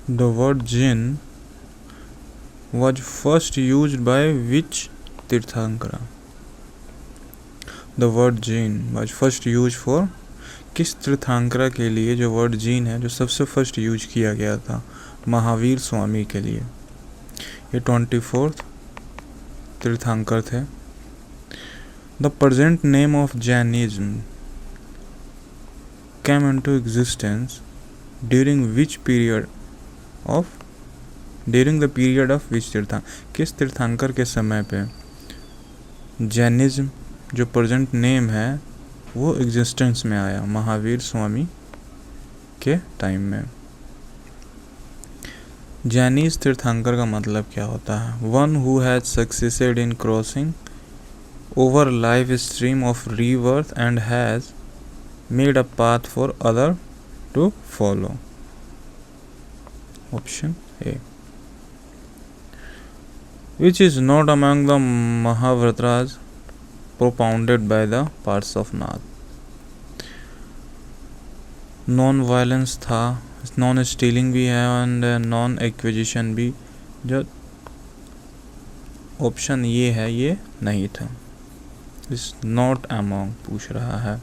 The word Jain was first used by which Tirthankara? The word Jain was first used for किस तीर्थंकरा के लिए जो word gene है जो सबसे फर्स्ट यूज किया गया था? महावीर स्वामी के लिए। ये 24th तीर्थंकर थे। The present name of Jainism came into existence during which period of during the period of which किस तीर्थंकर के समय पे जैनिज्म जो प्रेजेंट नेम है वो एग्जिस्टेंस में आया? महावीर स्वामी के टाइम में। जैनिस तीर्थंकर का मतलब क्या होता है? One who has succeeded in crossing over life stream of rebirth and has made a path for other to follow. Option A. Which is not among the Mahavratras propounded by the Parshvnath. Non-violence था, non-stealing भी है and non-acquisition भी। जो option ये है ये नहीं था। Is not among पूछ रहा है।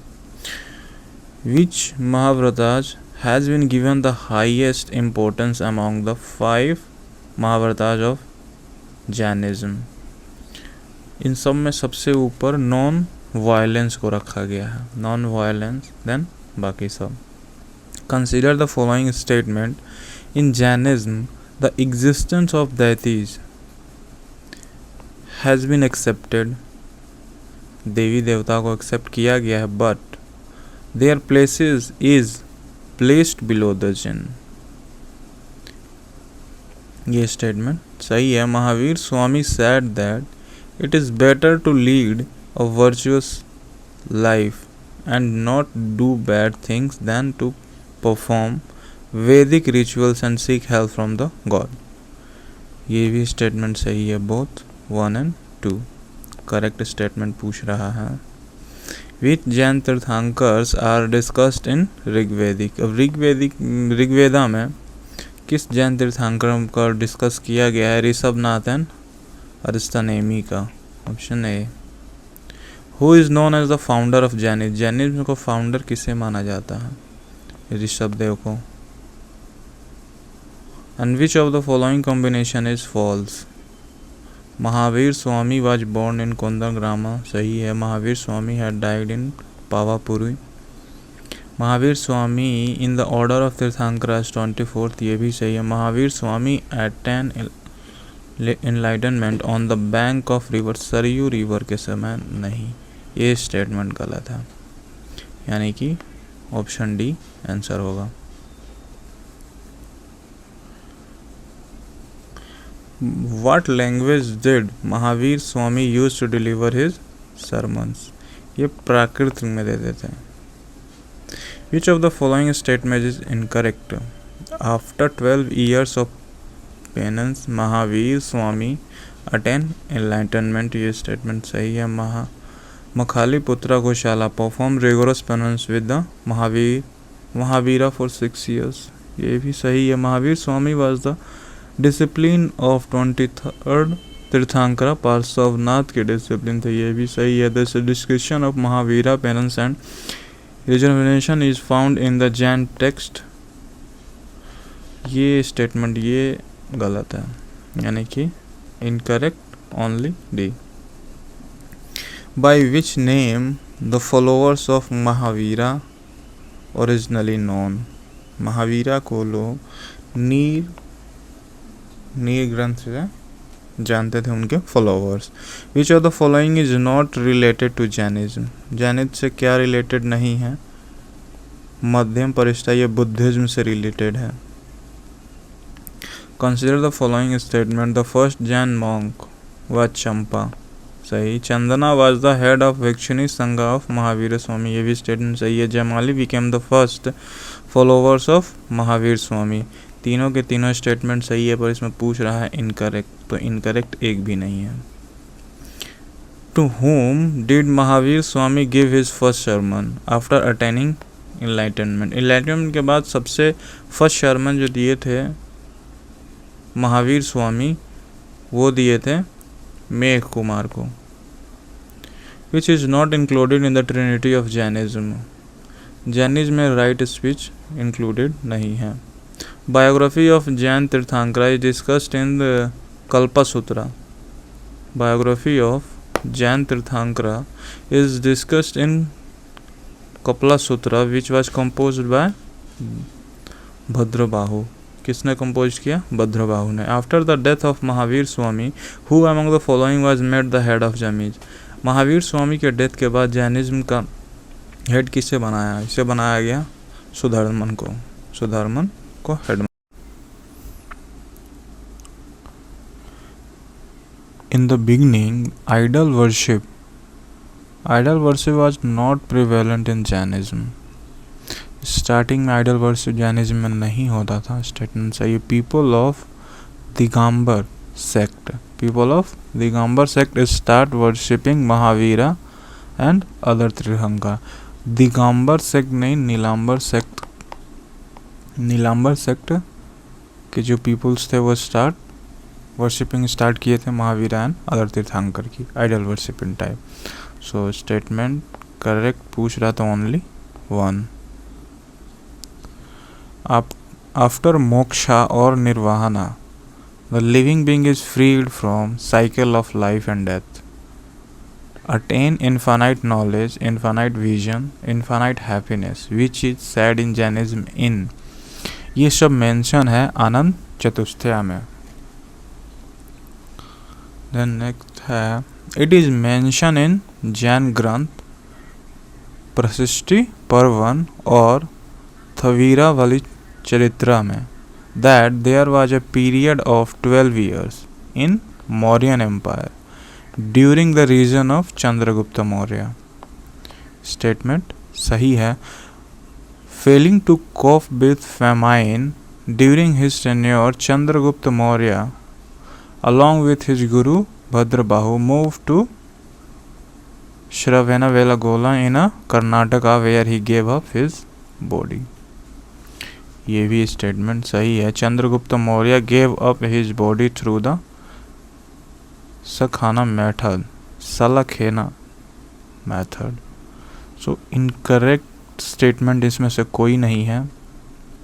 Which Mahavratas has been given the highest importance among the 5 Mahavratas of Jainism? इन सब में सबसे ऊपर नॉन वायलेंस को रखा गया है। नॉन वायलेंस देन बाकी सब। Consider the following statement. In Jainism, the existence of deities has been accepted. देवी देवता को एक्सेप्ट किया गया है, but their places is placed below the jinn. ये स्टेटमेंट सही है। महावीर स्वामी said that it is better to lead a virtuous life and not do bad things than to perform Vedic rituals and seek help from the God. ये भी statement सही है। Both 1 and 2 correct statement पूछ रहा है। Which Jain tirthankars are discussed in Rigvedic? अब ऋग्वेदा में किस जैन तीर्थंकर का डिस्कस किया गया है? ऋषभनाथ एंड अरिष्टनेमी का। Option A. Who is known as the founder of Jainism? Jainism को फाउंडर किसे माना जाता है? ऋषभदेव को। And which of the following combination is false? Mahavir Swami was born in Kondagrama. सही है। महावीर स्वामी had died in Pawapuri. Mahavir Swami in the order of तीर्थंकरास 24th, ये भी सही है। महावीर स्वामी attained enlightenment on the bank of river Saryu river के समय नहीं। ये स्टेटमेंट गलत है, यानी कि ऑप्शन डी आंसर होगा। What language did Mahavir Swami use to deliver his sermons? ये प्राकृत में दे देते हैं। Which of the following statement is incorrect? After 12 years of penance, Mahavir Swami attained enlightenment. ये स्टेटमेंट सही है। मखाली पुत्रा गोशाला perform rigorous penance with the Mahavira for 6 years. ये भी सही है। Mahavir Swami was the discipline of 23rd tirthankara Parshvanath के डिसिप्लिन थे। ये भी सही है। This description of Mahavira parents and reservation is found in the Jain text. ये स्टेटमेंट ये गलत है, यानी कि incorrect only D. By which name the followers of Mahavira originally known? Mahavira को लोग नीर ग्रंथ से जानते थे, उनके followers. Which of the following is not related to Jainism? Jainism से क्या रिलेटेड नहीं है? मध्यम परिष्ठा ये बुद्धिज्म से रिलेटेड है। Consider the following statement. The first Jain monk was Champa. सही। Chandana was the head of bhikshuni sangha of Mahavir Swami. ये भी स्टेटमेंट सही है। Jayamali became the first followers of Mahavir Swami. तीनों के तीनों स्टेटमेंट सही है, पर इसमें पूछ रहा है इनकरेक्ट, तो इनकरेक्ट एक भी नहीं है। To whom did Mahavir Swami give his first sermon after attaining enlightenment? enlightenment के बाद सबसे फर्स्ट sermon जो दिए थे महावीर स्वामी वो दिए थे मेघ कुमार को। Which is not included in the trinity of Jainism, Jainism में राइट स्पीच इंक्लूडेड नहीं है। Biography of Jain tirthankara is discussed in the Kalpasutra, biography of Jain tirthankara is discussed in कपला sutra which was composed by Bhadrabahu. किसने कंपोज किया? भद्रबाहु ने। After the death of Mahavir Swami who among the following was made the head of Jainism, Mahavir Swami के death के बाद Jainism का head किससे बनाया? इसे बनाया गया सुधर्मन को, सुधर्मन को head. In the beginning, idol worship was not prevalent in Jainism. Starting में आइडल वर्शिप जैनिज्म में नहीं होता था। स्टेटमेंट सही। People of Digambar sect start worshipping Mahavira and other tirthankaras. Digambar sect नहीं, नीलांबर सेक्ट के जो पीपल्स थे वो वर्शिपिंग स्टार्ट किए थे महावीरा एंड अदर तीर्थंकर की idol worshipping type. So statement correct पूछ रहा था only one. After moksha or nirvana, the living being is freed from cycle of life and death, attain infinite knowledge, infinite vision, infinite happiness, which is said in Jainism in। ये सब mention है आनंद चतुष्टया में। Then next है it is mentioned in Jain ग्रंथ प्रशिष्टि पर्वन और थवीरावली चरित्रा में that there was a period of 12 years in Mauryan Empire during the reign of Chandragupta Maurya। Statement सही है। Failing to cope with famine during his tenure, Chandragupta Maurya along with his guru Bhadrabahu moved to Shravanabelagola in Karnataka where he gave up his body। ये भी statement सही है। Chandragupta Maurya gave up his body through the sallekhana method. So incorrect statement इसमें से कोई नहीं है।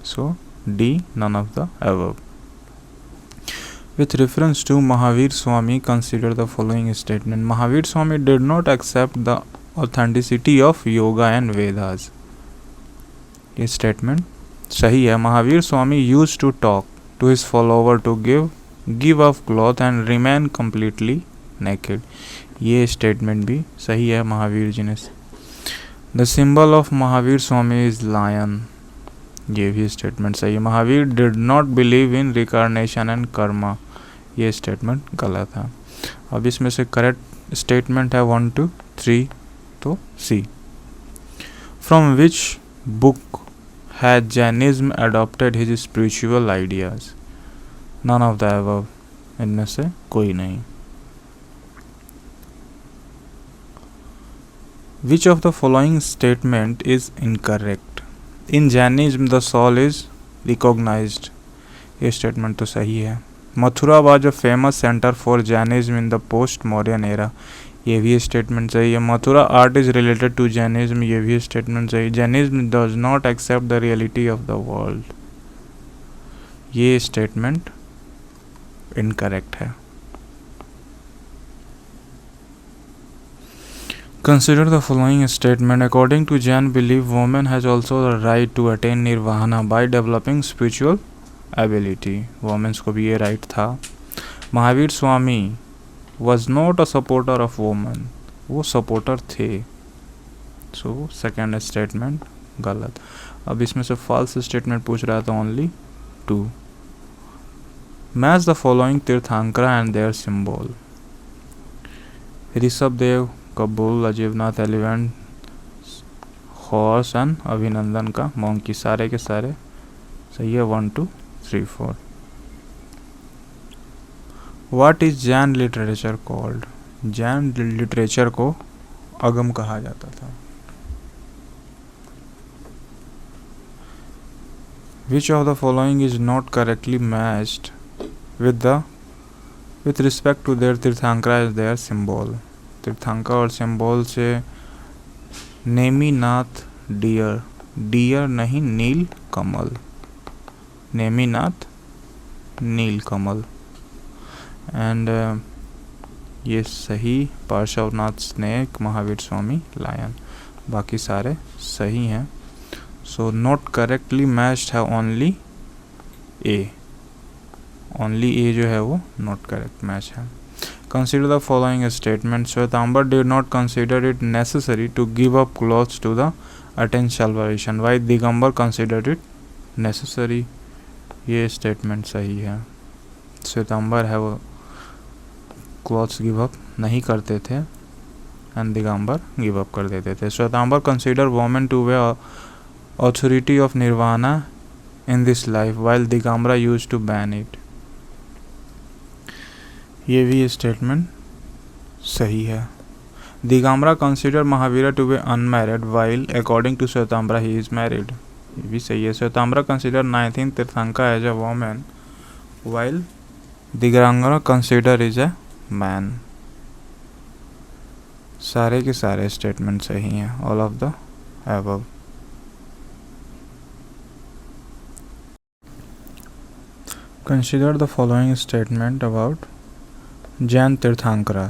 So D, none of the above. With reference to Mahavir Swami, consider the following statement। Mahavir Swami did not accept the authenticity of yoga and Vedas। ये statement सही है। Mahavir Swami used to talk to his follower to give up cloth and remain completely naked. ये statement भी सही है महावीर जी ने। The symbol of Mahavir Swami is lion. ये भी स्टेटमेंट सही है। Mahavir did not believe in reincarnation and karma. ये स्टेटमेंट गलत है। अब इसमें से करेक्ट स्टेटमेंट है 1 to 3, तो C. From which book had Jainism adopted his spiritual ideas? None of the above। इनमें से कोई नहीं। Which of the following statement is incorrect? In Jainism the soul is recognized। ये स्टेटमेंट तो सही है। Mathura was a famous center for Jainism in the post-Mauryan era। ये भी स्टेटमेंट सही है। Mathura art is related to Jainism. ये भी स्टेटमेंट सही। Jainism does not accept the reality of the world. ये स्टेटमेंट इनकरेक्ट है। Consider the following statement. According to Jain believe women has also the right to attain nirvana by developing spiritual ability. Womens को भी ये right था। Mahavir Swami was not a supporter of women, वो supporter थे। So second statement गलत। अब इसमें से फॉल्स स्टेटमेंट पूछ रहा था only 2। Match the following tirthankara and their symbol. Rishabhdev का bull, Ajitnath elephant, horse and Abhinandan का मोंकी। सारे के सारे सही है। 1 2 3 4। What is Jain literature called? Jain literature को अगम कहा जाता था। Which of the following is not correctly matched with respect to their Tirthankara as their symbol. तीर्थंकर और सिंबल से नेमीनाथ डियर नहीं नील कमल, नेमीनाथ नील कमल। एंड ये सही, पार्श्वनाथ स्नेक, महावीर स्वामी लायन, बाकी सारे सही हैं। सो नॉट करेक्टली मैच्ड है ओनली ए जो है वो नॉट करेक्ट मैच है। Consider the following statement. Shwetambar did not consider it necessary to give up clothes to the attain salvation. Why Digambar considered it necessary? ये statement सही है। श्वेतांबर है वो क्लॉथ्स गिव अप नहीं करते थे एंड दिगंबर गिव अप कर देते थे। Shvetambar consider women to be authority of nirvana in this life while Digambara use to ban it. ये भी स्टेटमेंट सही है। Digambara consider Mahavira to be unmarried while according to Shvetambara he is married. ये भी सही है। Shvetambara consider 19th tirthankar as a women while Digambara consider is a man. सारे के सारे स्टेटमेंट सही हैं, all of the above. Consider the following statement about Jain Tirthankara.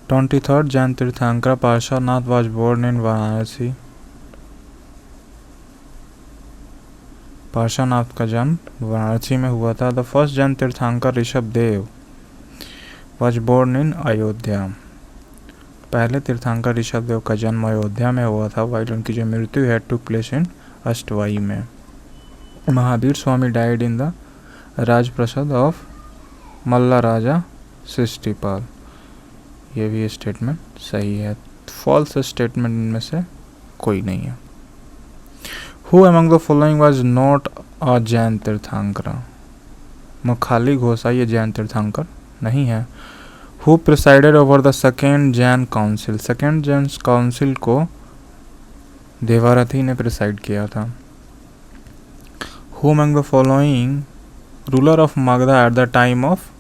23rd Jain Tirthankara Parshvanath was born in Varanasi. Parshvanath का जन्म वाराणसी में हुआ था। द फर्स्ट जैन तीर्थंकर Rishabhdev was born in Ayodhya. पहले तीर्थंकर ऋषभदेव का जन्म अयोध्या में हुआ था, वाइल उनकी जो मृत्यु है टुक प्लेस इन अष्टवाई में। Mahavir Swami died in the Rajprasad of Malla raja Srishtipal. ये भी स्टेटमेंट सही है। फॉल्स स्टेटमेंट इनमें से कोई नहीं है। Who among the following was not a Jain तीर्थंकर? मखाली घोषा ये जैन तीर्थंकर नहीं है। Who presided over the second Jain council? Second Jain council को देवारथी ने प्रिसाइड किया था। Who among the following ruler of Magadha at the time of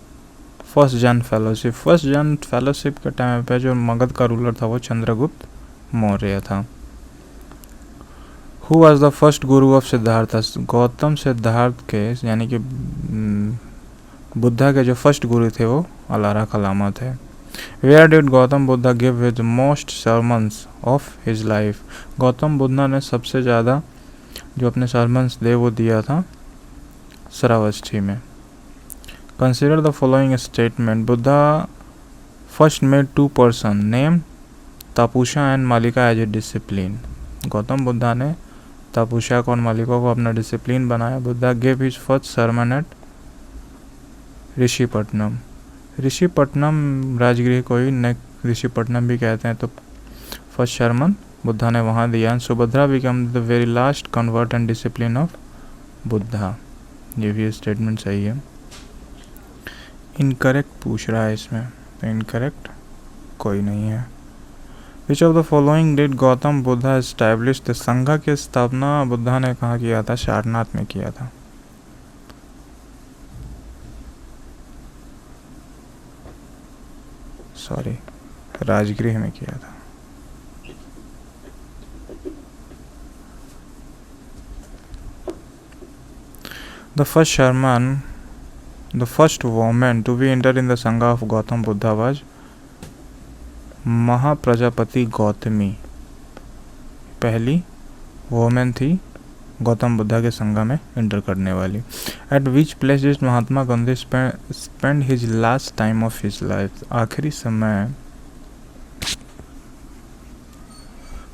first Jan fellowship? First Jan fellowship के टाइम पे जो मगध का रूलर था वो चंद्रगुप्त मौर्य था। Who was the first Guru of Siddharth? Gautam Siddharth के यानी कि बुद्धा के जो फर्स्ट गुरु थे वो अलारा कलामा थे। Where did Gautam Buddha give his most sermons of his life? Gautam Buddha ने सबसे ज़्यादा जो अपने सर्मन्स दे वो दिया था श्रावस्ती में। Consider the following statement. Buddha first made two persons named Tapusha and Malika as a discipline. Gautam Buddha ने तापुषा को और मालिका को अपना डिसिप्लिन बनाया। Buddha gave his first sermon at ऋषिपट्टनम। ऋषिपट्टनम Rajgriha को ही ऋषिपट्टनम भी कहते हैं, तो फर्स्ट sermon बुद्धा ने वहाँ दिया। Subhadra became the very last convert and discipline of Buddha. ये भी स्टेटमेंट सही है। इनकरेक्ट पूछ रहा है इसमें, तो इनकरेक्ट कोई नहीं है। विच of the following did Gautam Buddha establish the? संघ की स्थापना बुद्धा ने कहाँ किया था? सारनाथ में किया था। सॉरी, राजगृह में किया था। The first woman to be entered in the Sangha of Gautam Buddha was Mahaprajapati Gautami. पहली वोमेन थी गौतम बुद्धा के संघ में एंटर करने वाली। At which place did Mahatma Gandhi spend his last time of his life? आखिरी समय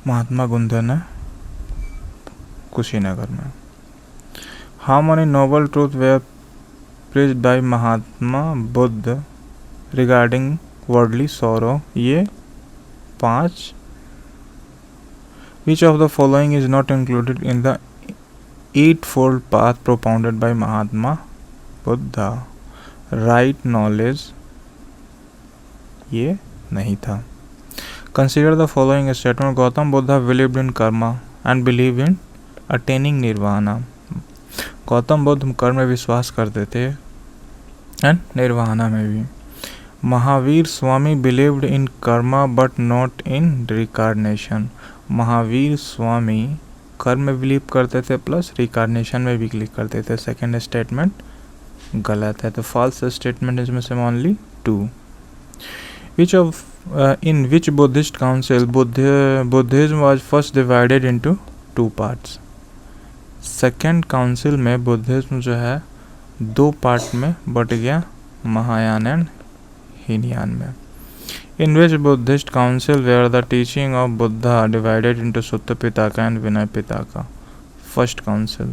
महात्मा गांधी ने कुशीनगर में। How many noble truth were preached by Mahatma Buddha regarding worldly sorrow? ये 5। Which of the following is not included in the eightfold path propounded by Mahatma Buddha? Right knowledge ये नहीं था। Consider the following statement. Gautam Buddha believed in karma and believed in attaining nirvana. Gautam Buddha कर्म में विश्वास करते थे and nirvana में भी। Mahavir Swami believed in karma but not in reincarnation. Mahavir Swami कर्म में बिलीव करते थे प्लस रिकार्नेशन में भी बिलीव करते थे। सेकेंड स्टेटमेंट गलत है, तो फॉल्स स्टेटमेंट इसमें से only 2। Which of in which Buddhist council Buddhism was first divided into 2 parts. Second council में बुद्धिज्म जो है 2 पार्ट में बट गया, महायान एंड हीनयान में। In which Buddhist council were the teaching of Buddha divided into Sutta Pitaka and Vinaya Pitaka? First council.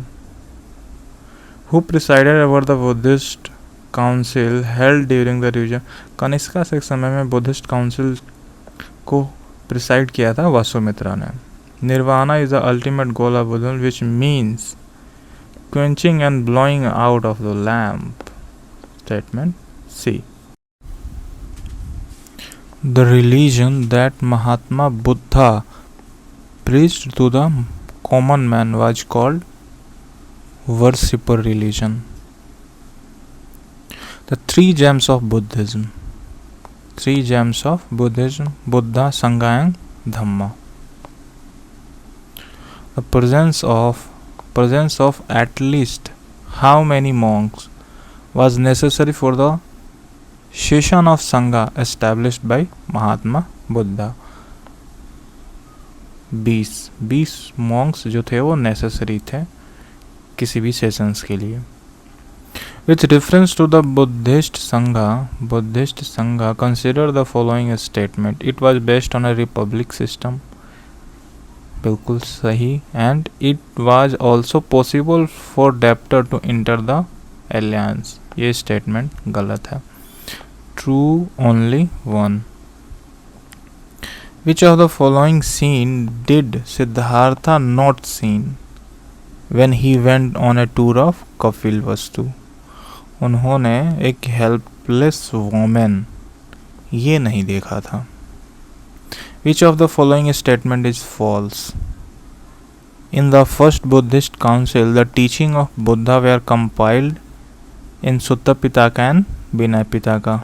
Who presided over the Buddhist council held during the revision? Kanishka के समय में Buddhist council को preside किया था वासुमित्रा ने। Nirvana is the ultimate goal of Buddhism, which means quenching and blowing out of the lamp. Statement C. The religion that Mahatma Buddha preached to the common man was called worshipper religion. The 3 gems of Buddhism. 3 gems of Buddhism: Buddha, Sangha and Dhamma. The presence of at least how many monks was necessary for the session of sangha established by Mahatma Buddha? 20 monks जो थे वो necessary थे किसी भी sessions के लिए। With reference to the Buddhist Sangha consider the following statement: it was based on a republic system. बिल्कुल सही। And it was also possible for debtor to enter the aliens. ये स्टेटमेंट गलत है। True only one. Which of the following scene did Siddhartha not seen when he went on a tour of Kapilvastu? उन्होंने एक helpless women ये नहीं देखा था। Which of the following statement is false? In the first Buddhist council, the teaching of Buddha were compiled in Sutta Pitaka and Vinaya Pitaka.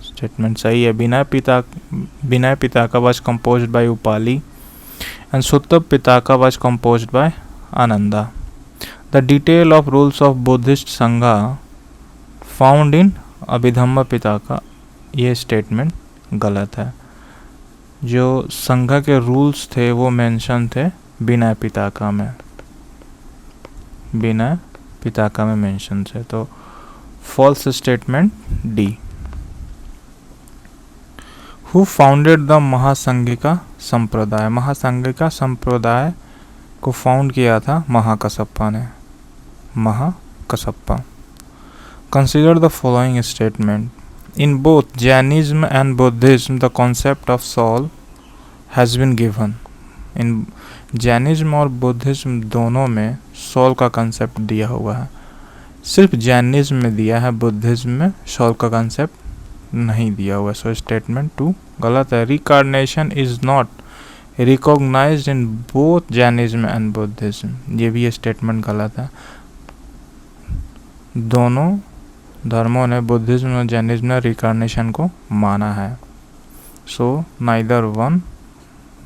Statement सही है। विनय पिताका was composed by Upali and Sutta Pitaka was composed by Ananda. The detail of rules of Buddhist Sangha found in Abhidhamma Pitaka. ये statement गलत है। जो संघा के rules थे वो मेंशन थे विनय पिताका में मेंशन थे, तो false statement D. Who founded the Mahasanghika sampradaya? Mahasanghika संप्रदाय को फाउंड किया था महाकसप्पा ने। Consider the following statement: in both Jainism and Buddhism the concept of soul has been given. इन जैनिज्म और बुद्धिज्म दोनों में सोल का कंसेप्ट दिया हुआ है। सिर्फ जैनिज्म में दिया है, बुद्धिज्म में सोल का कंसेप्ट नहीं दिया हुआ। सो स्टेटमेंट 2 गलत है। Reincarnation is not recognised in both Jainism and Buddhism. ये भी स्टेटमेंट गलत है। दोनों धर्मों ने, बुद्धिज्म और जैनिज्म ने रिकार्नेशन को माना है। So neither 1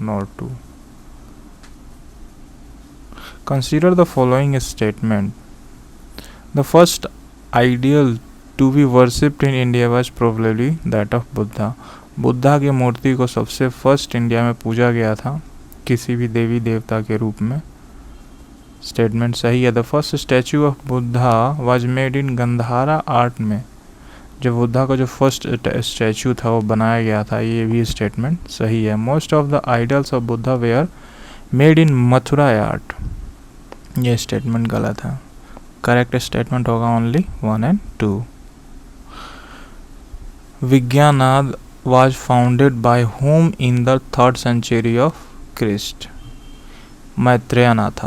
nor 2. Consider the following statement: the first ideal to be worshipped in India was probably that of Buddha. Buddha की मूर्ति को सबसे फर्स्ट इंडिया में पूजा गया था किसी भी देवी देवता के रूप में। स्टेटमेंट सही है। The first statue of Buddha was made in Gandhara art में। जो बुद्धा का जो फर्स्ट स्टैचू था वो बनाया गया था, ये भी स्टेटमेंट सही है। Most of the idols of Buddha were made in Mathura art. ये स्टेटमेंट गलत है। करेक्ट स्टेटमेंट होगा only 1 and 2. Vijnanad was founded by whom in the 3rd century of Christ? Maitreyanath.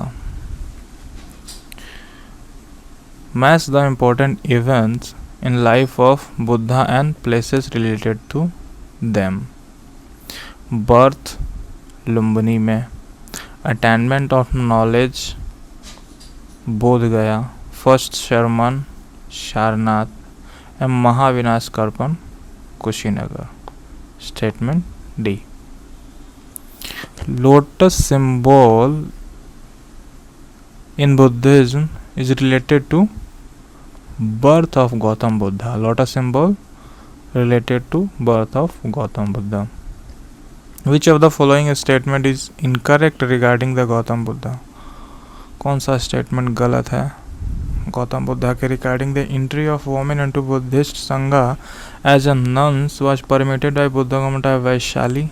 Match the important events in life of Buddha and places related to them. Birth Lumbini में, attainment of knowledge Bodh Gaya, first sermon Sarnath, and महाविनाशकर्पण Kushinagar. Statement D. Lotus symbol in Buddhism is related to birth of Gautam Buddha. Lotus symbol related to birth of Gautam Buddha. Which of the following statement is incorrect regarding the Gautam Buddha? कौन सा statement गलत है गौतम बुद्धा के regarding the entry of women into Buddhist Sangha as a nuns was permitted by Buddha government of Vaishali?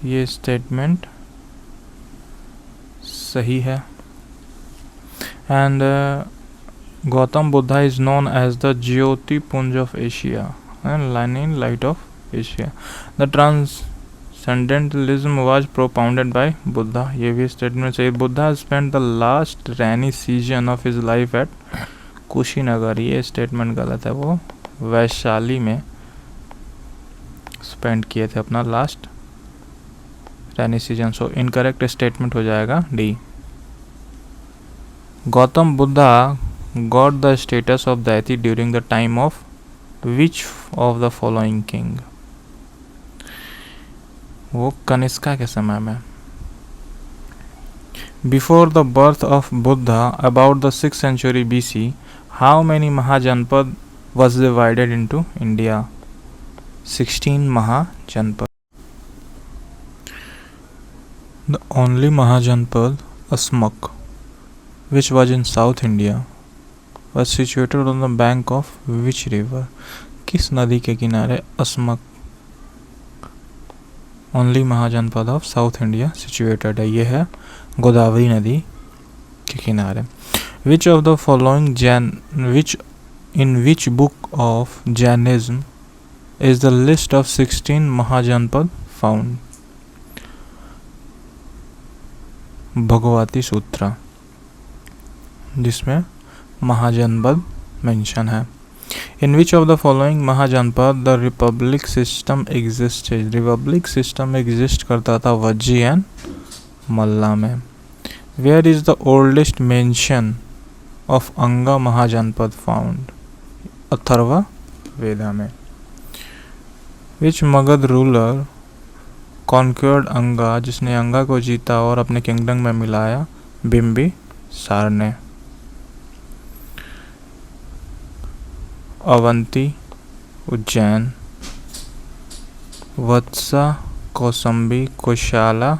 ये statement सही है। And Gautam Buddha is known as the jyoti punj of Asia and lining light of Asia. The transcendentalism was propounded by Buddha. ये भी statement सही। Buddha spend the last rainy season of his life at Kushinagar. ये statement गलत है, वो वैशाली में स्पेंड किए थे अपना last rainy season. So incorrect statement हो जाएगा D. Gautam Buddha got the status of deity during the time of which of the following king? वो कनिष्का के समय में। Before the birth of Buddha about the 6th century BC, how many mahajanapada was divided into India? 16 mahajanapada. The only Mahajanpad, Asmak, which was in South India, was situated on the bank of which river? किस नदी के किनारे Asmaka only mahajanapada of south India situated है? ये है गोदावरी नदी के किनारे। Which of the following in which book of Jainism is the list of 16 mahajanapada found? Bhagavati Sutra, जिसमें महाजनपद मेंशन है। In which of the following mahajanapada the republic system existed? Republic system exist करता था वज्जी एंड मल्ला में। Where is the oldest mention of Anga mahajanapada found? Atharva वेदा में। विच Magadha ruler कॉन्क्वर्ड अंगा? जिसने अंगा को जीता और अपने किंगडम में मिलाया? बिंबिसार ने। Avanti, Ujjain, Vatsa, Kausambi, Kushala,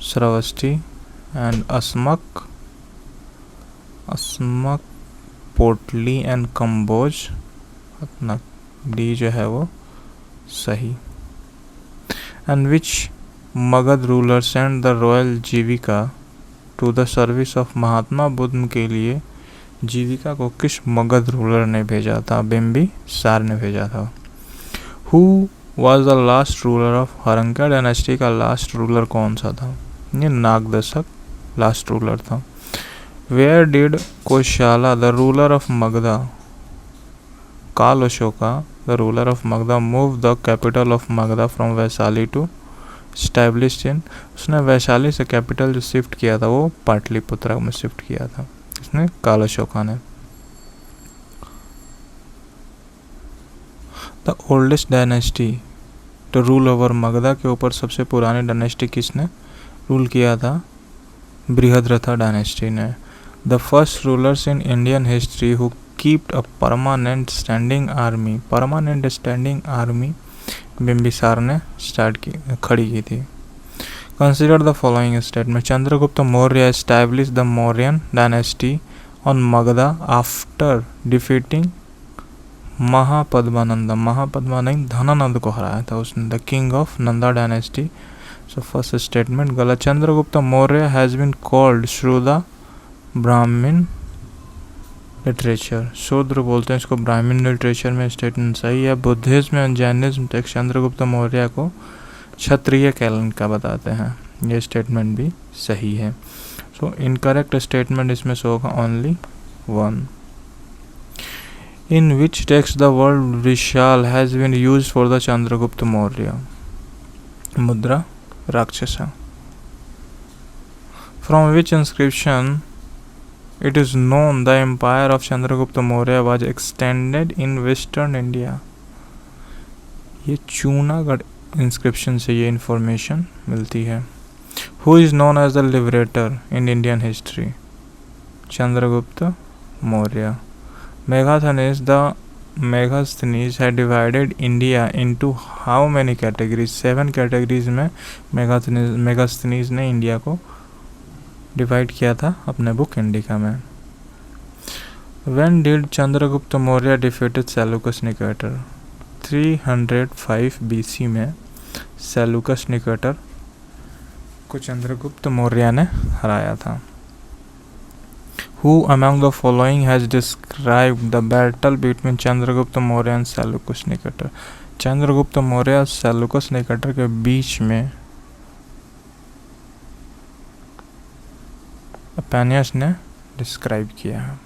Shravasti and Asmaka Potali and Kamboja. अपना डी जो है वो सही। And which Magadha ruler send the royal Jivika to the service of? Mahatma Buddha के लिए जीविका को किस मगध रूलर ने भेजा था? बिंबिसार ने भेजा था। Who was the last ruler of Haryanka dynasty? का लास्ट रूलर कौन सा था? ये नागदशक लास्ट रूलर था। Where did Kosala the ruler of Magadha Kalashoka the ruler of Magadha move the capital of Magadha from Vaishali to established in? उसने वैशाली से कैपिटल जो शिफ्ट किया था वो पाटलिपुत्र में शिफ्ट किया था, इसने काल अशोका ने। The oldest dynasty to rule over Magadha के ऊपर सबसे पुरानी डायनेस्टी किसने रूल किया था? बृहद्रथा डायनेस्टी ने। The first rulers in Indian history who kept a permanent standing army? Permanent standing army Bimbisara ने खड़ी की थी। Consider the following statement. Chandragupta Maurya establish the Mauryan dynasty on Magadha after defeating Mahapadmananda. Mahapadmananda Dhanananda को हराया था उसने। The king of Nanda dynasty. So first statement गलत। Chandragupta Maurya has been called श्रुदा ब्राह्मण लिटरेचर। शूद्र बोलते हैं इसको ब्राह्मण लिटरेचर में। स्टेटमेंट सही है। बुद्धिज्म एंड जैनिज्म तक चंद्रगुप्त मौर्य को क्षत्रिय कैलन का बताते हैं। ये स्टेटमेंट भी सही है। सो इनकरेक्ट स्टेटमेंट इसमें से होगा only 1। In which text the word Vishal has been used for the Chandragupta Maurya? Mudra Rakshasa. From which inscription It is known the empire of Chandragupta Maurya was extended in western India. ये चूनागढ़ इंस्क्रिप्शन से ये information मिलती है. Who is known as the liberator in Indian history? Chandragupta Maurya. Megasthenes had divided India into how many categories? 7 categories में मेगास्थनीज ने India को divide किया था अपने बुक इंडिका में. When did Chandragupta Maurya defeated Seleucus Nicator? 305 BC में Seleucus Nicator को चंद्रगुप्त मौर्य ने हराया था. Who among the following has described the battle between Chandragupta Maurya and Seleucus Nicator? Chandragupta Maurya और सेलुकस निकेटर के बीच में अपेनियस ने डिस्क्राइब किया है.